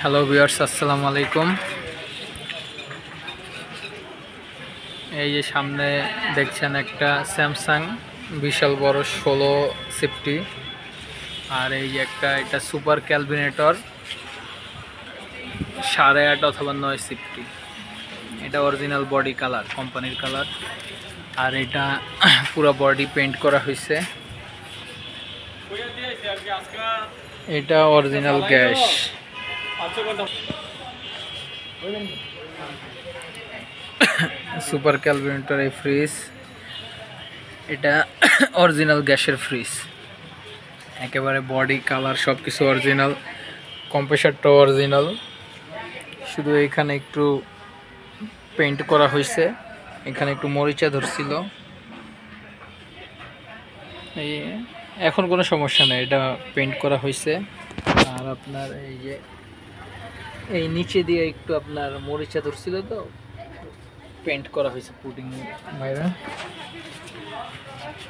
Hello viewers, আসসালামু আলাইকুম। এই যে সামনে দেখছেন একটা স্যামসাং বিশাল বড় 1650, আর এই যে এটা সুপার ক্যালভিনেটর 8.5 অথবা 950। এটা অরিজিনাল বডি কালার, কোম্পানির কালার, আর এটা পুরো বডি পেইন্ট করা হয়েছে। এটা অরিজিনাল গ্যাস। সুপার ক্যালভিনেটর এই ফ্রিজ, এটা অরিজিনাল গ্যাসের ফ্রিজ, একেবারে বডি কালার সব কিছু অরিজিনাল, কম্প্রেসারটাও অরিজিনাল, শুধু এখানে একটু পেইন্ট করা হয়েছে, এখানে একটু মরিচা ধরছিল। এই এখন কোনো সমস্যা নেই, এটা পেইন্ট করা হয়েছে। আর আপনার এই যে এই নিচে দিয়ে একটু আপনার মরিচা ধরছিল, তো পেইন্ট করা হয়েছে পুডিং বাইরে।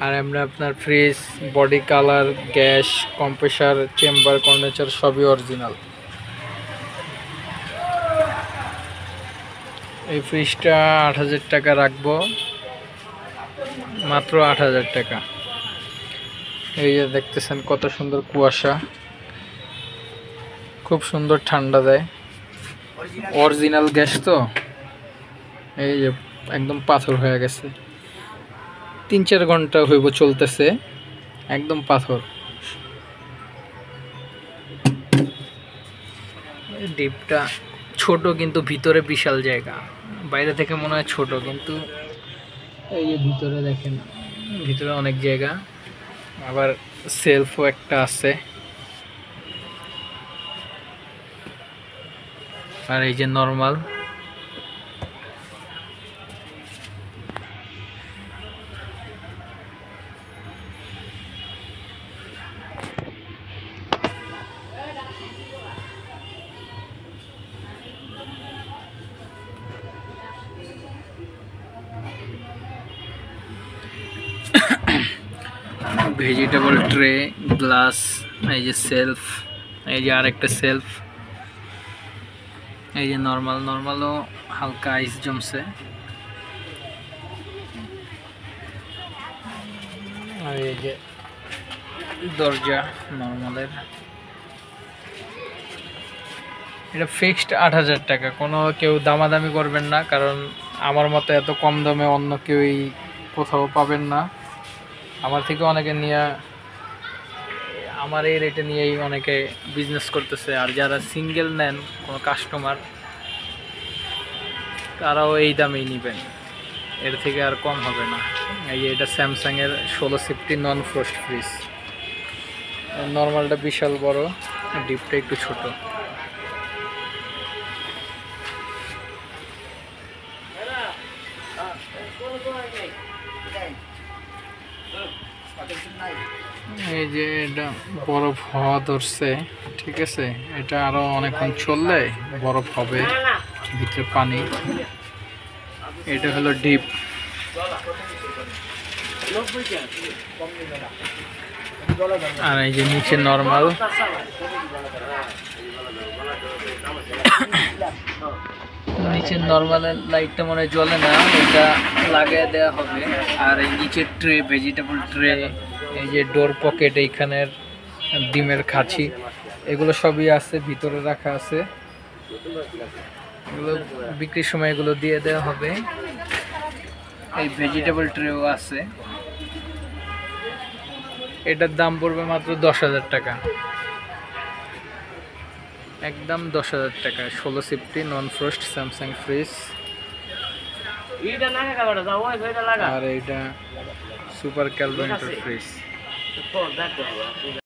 আর আমরা আপনার fridge, body colour, gas, compressor, chamber, কর্নেচার সবই অরিজিনাল। এই ফ্রিজটা 8,000 টাকা রাখবো, মাত্র 8,000 টাকা। এই যে দেখতেছেন কত সুন্দর কুয়াশা, খুব সুন্দর ঠান্ডা দেয়, অরিজিনাল গ্যাস তো। এই যে একদম পাথর হয়ে গেছে, 3-4 ঘন্টা হইব চলতেছে, একদম পাথর। ডিপটা ছোট কিন্তু ভিতরে বিশাল জায়গা, বাইরে থেকে মনে হয় ছোট, কিন্তু এই যে ভিতরে দেখেন, ভিতরে অনেক জায়গা, আবার সেলফও একটা আছে। আর এই যে নরমাল, ভেজিটেবল ট্রে, গ্লাস, এই যে সেলফ, এই যে আরেকটা সেলফ, এই যে নরমালও হালকা আইস জমছে। আর এই যে দরজা নরমালের। এটা ফিক্সড 8,000 টাকা, কোনো কেউ দামাদামি করবেন না, কারণ আমার মতো এত কম দামে অন্য কেউই কোথাও পাবেন না। আমার থেকে অনেকে নিয়ে, আমার এই রেটে নিয়েই অনেকে বিজনেস করতেছে। আর যারা সিঙ্গেল নেন কোনো কাস্টমার, তারাও এই দামেই নেবেন, এর থেকে আর কম হবে না। এই যে এটা স্যামসাংয়ের 1650 নন ফ্রস্ট ফ্রিজ। নর্মালটা বিশাল বড়, ডিপটা একটু ছোট। এই যে এটা বরফ হওয়া ধরছে, ঠিক আছে, এটা আরো অনেকক্ষণ চললে বরফ হবে, ভিতরে পানি। এটা হলো ডিপ। আর এই যে নিচে নরমাল। নিচের নরমালের লাইটটা মনে জ্বলে না, এটা লাগিয়ে দেওয়া হবে। আর এই নিচের ট্রে, ভেজিটেবল ট্রে, এই যে ডোর পকেট, এইখানের ডিমের খাঁচি, এগুলো সবই আছে, ভিতরে রাখা আছে। এগুলো বিক্রির সময় এগুলো দিয়ে দেওয়া হবে। এই ভেজিটেবল ট্রেও আছে। এটার দাম পড়বে মাত্র 10,000 টাকা, একদম 10,000 টাকা। 1650 নন ফ্রস্ট স্যামসাং ফ্রিজ। আর এইটা সুপার ক্যালভিনেটর ফ্রিজ।